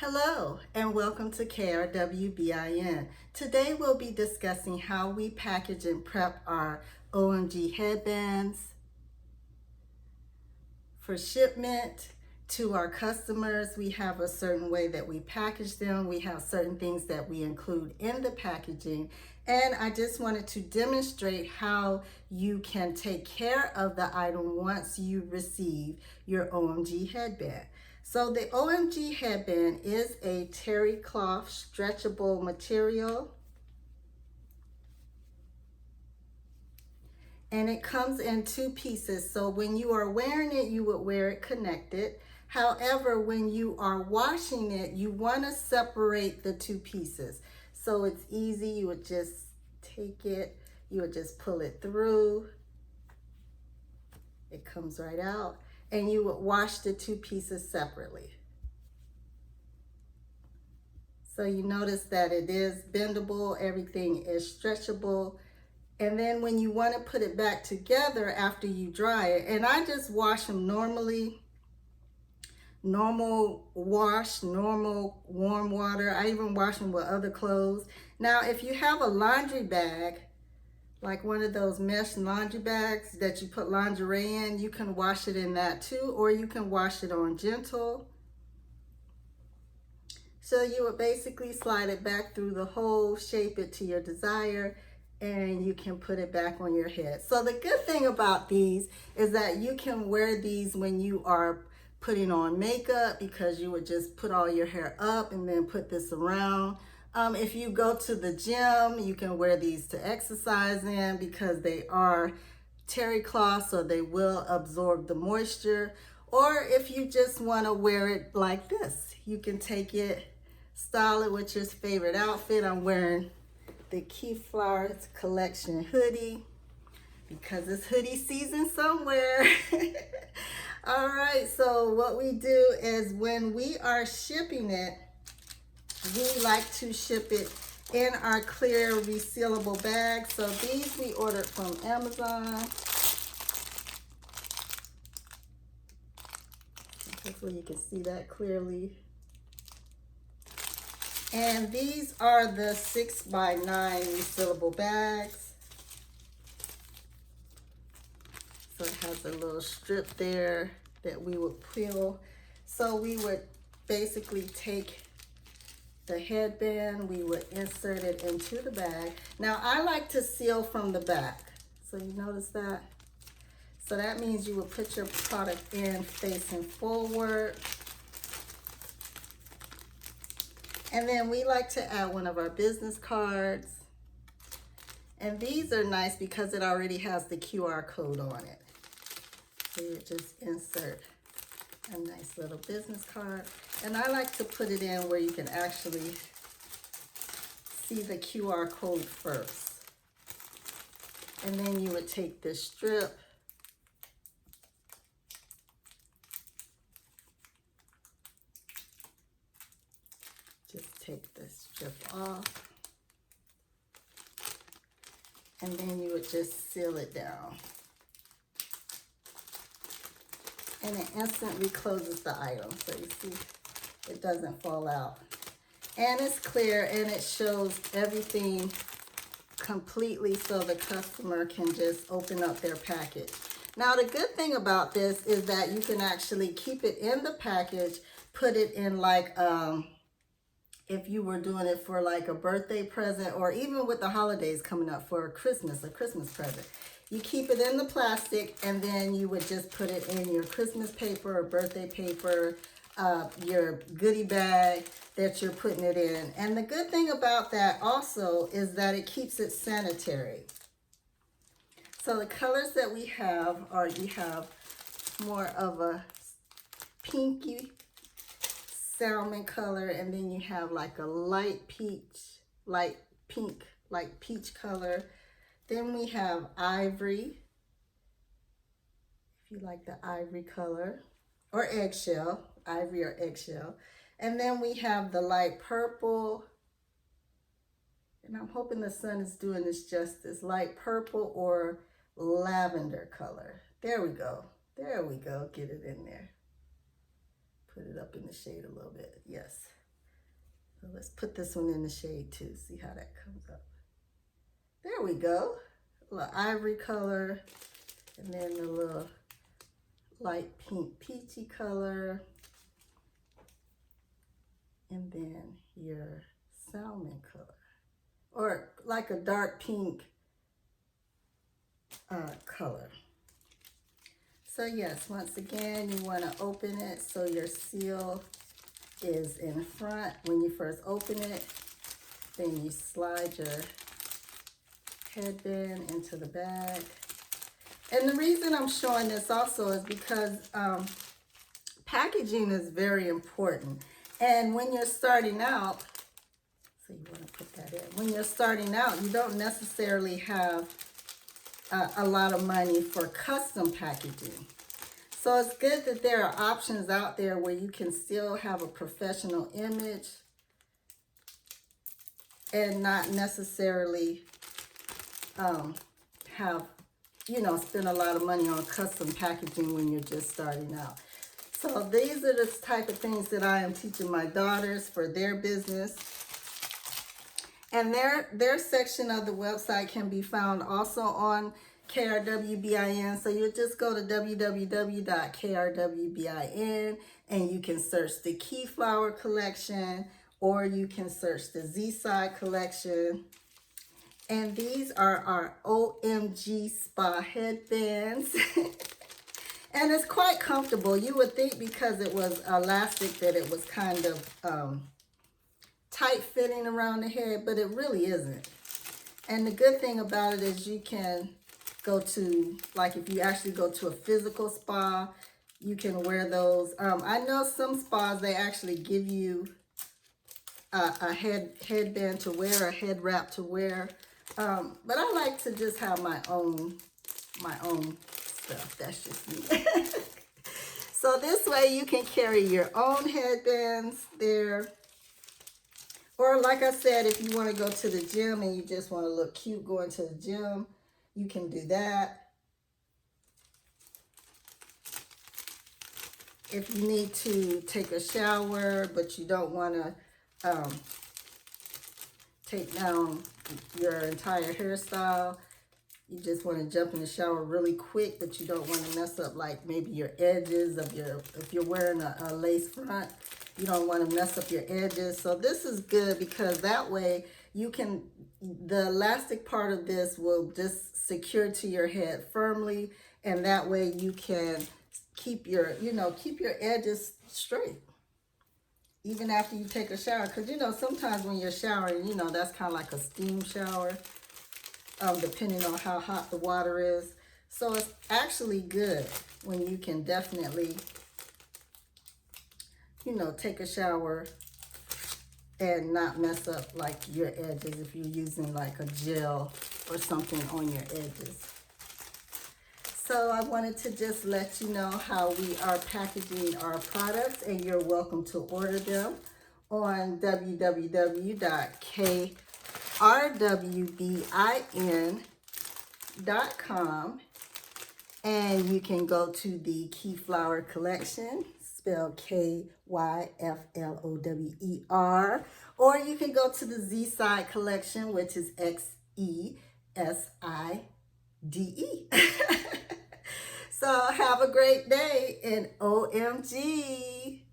Hello and welcome to KRWBIN. Today we'll be discussing how we package and prep our OMG headbands for shipment to our customers. We have a certain way that we package them. We have certain things that we include in the packaging. And I just wanted to demonstrate how you can take care of the item once you receive your OMG headband. So the OMG headband is a terry cloth stretchable material. And it comes in two pieces. So when you are wearing it, you would wear it connected. However, when you are washing it, you want to separate the two pieces. So it's easy. You would just take it, you would just pull it through. It comes right out. And you would wash the two pieces separately. So you notice that it is bendable, everything is stretchable. And then when you want to put it back together after you dry it, and I just wash them normally, normal wash, normal warm water. I even wash them with other clothes. Now, if you have a laundry bag, like one of those mesh laundry bags that you put lingerie in, you can wash it in that too, or you can wash it on gentle. So you would basically slide it back through the hole, shape it to your desire, and you can put it back on your head. So the good thing about these is that you can wear these when you are putting on makeup, because you would just put all your hair up and then put this around. If you go to the gym, you can wear these to exercise in because they are terry cloth, so they will absorb the moisture. Or if you just want to wear it like this, you can take it, style it with your favorite outfit. I'm wearing the Keith Flowers collection hoodie because it's hoodie season somewhere. All right, so what we do is when we are shipping it, we like to ship it in our clear resealable bags. So these we ordered from Amazon. Hopefully you can see that clearly. And these are the 6x9 refillable bags. So it has a little strip there that we would peel. So we would basically take the headband, we would insert it into the bag. Now I like to seal from the back. So you notice that? So that means you would put your product in facing forward. And then we like to add one of our business cards. And these are nice because it already has the QR code on it. So you just insert a nice little business card. And I like to put it in where you can actually see the QR code first. And then you would take this strip, just take this strip off. And then you would just seal it down. And it instantly closes the item. So you see, it doesn't fall out. And it's clear and it shows everything completely so the customer can just open up their package. Now the good thing about this is that you can actually keep it in the package, put it in like, if you were doing it for like a birthday present, or even with the holidays coming up for a Christmas present. You keep it in the plastic and then you would just put it in your Christmas paper or birthday paper, your goodie bag that you're putting it in. And the good thing about that also is that it keeps it sanitary. So the colors that we have are, you have more of a pinky salmon color, and then you have like a light peach, light pink, like peach color. Then we have ivory, if you like the ivory color, or eggshell, ivory or eggshell. And then we have the light purple, and I'm hoping the sun is doing this justice, light purple or lavender color. There we go, get it in there. Put it up in the shade a little bit, yes. So let's put this one in the shade too, see how that comes up. There we go. A little ivory color, and then a little light pink peachy color, and then your salmon color, or like a dark pink color. So yes, once again, you want to open it so your seal is in front when you first open it. Then you slide your headband into the bag. And the reason I'm showing this also is because packaging is very important. And when you're starting out, so you want to put that in. When you're starting out, you don't necessarily have a lot of money for custom packaging. So it's good that there are options out there where you can still have a professional image and not necessarily have, you know, spend a lot of money on custom packaging when you're just starting out. So these are the type of things that I am teaching my daughters for their business. And their section of the website can be found also on KRWBIN. So you just go to www.krwbin and you can search the Keyflower collection, or you can search the Z-Side collection. And these are our OMG Spa headbands. And it's quite comfortable. You would think because it was elastic that it was kind of tight fitting around the head, but it really isn't. And the good thing about it is you can go to, like if you actually go to a physical spa, you can wear those. I know some spas, they actually give you a headband to wear, a head wrap to wear. But I like to just have my own stuff. That's just me. So this way you can carry your own headbands there. Or like I said, if you want to go to the gym and you just want to look cute going to the gym, you can do that. If you need to take a shower, but you don't want to take down your entire hairstyle, you just want to jump in the shower really quick, but you don't want to mess up like maybe your edges of your, if you're wearing a lace front, you don't want to mess up your edges. So this is good because that way you can, the elastic part of this will just secure to your head firmly, and that way you can keep your, you know, keep your edges straight even after you take a shower. Because, you know, sometimes when you're showering, you know, that's kind of like a steam shower, depending on how hot the water is. So it's actually good when you can definitely, you know, take a shower and not mess up like your edges if you're using like a gel or something on your edges. So I wanted to just let you know how we are packaging our products, and you're welcome to order them on www.krwbin.com, and you can go to the Keyflower collection, spelled Kyflower, or you can go to the Z-Side collection, which is XESIDE. So have a great day, and OMG.